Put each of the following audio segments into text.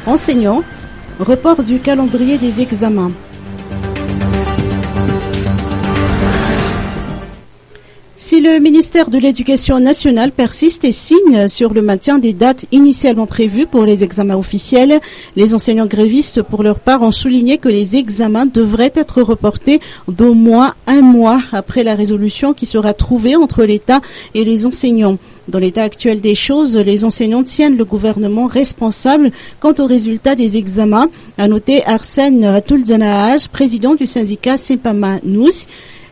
enseignants, report du calendrier des examens. Si le ministère de l'Éducation nationale persiste et signe sur le maintien des dates initialement prévues pour les examens officiels, les enseignants grévistes, pour leur part, ont souligné que les examens devraient être reportés d'au moins un mois après la résolution qui sera trouvée entre l'État et les enseignants. Dans l'état actuel des choses, les enseignants tiennent le gouvernement responsable quant aux résultats des examens, a noté Arsène Toulzanaaj, président du syndicat Sepama Nous.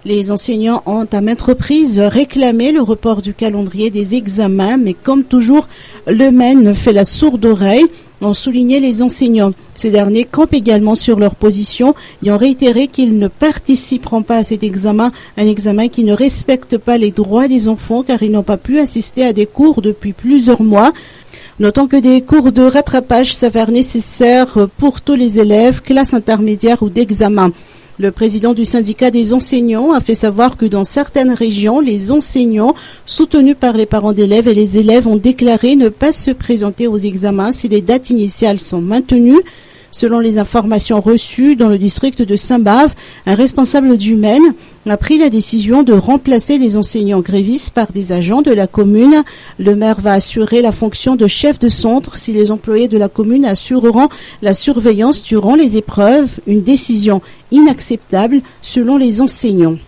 Les enseignants ont à maintes reprises réclamé le report du calendrier des examens, mais comme toujours, le MEN fait la sourde oreille, ont souligné les enseignants. Ces derniers campent également sur leur position et ont réitéré qu'ils ne participeront pas à cet examen, un examen qui ne respecte pas les droits des enfants car ils n'ont pas pu assister à des cours depuis plusieurs mois. Notons que des cours de rattrapage s'avèrent nécessaires pour tous les élèves, classes intermédiaires ou d'examen. Le président du syndicat des enseignants a fait savoir que dans certaines régions, les enseignants, soutenus par les parents d'élèves et les élèves, ont déclaré ne pas se présenter aux examens si les dates initiales sont maintenues. Selon les informations reçues dans le district de Saint-Bave, un responsable du MEN a pris la décision de remplacer les enseignants grévistes par des agents de la commune. Le maire va assurer la fonction de chef de centre si les employés de la commune assureront la surveillance durant les épreuves, une décision inacceptable selon les enseignants.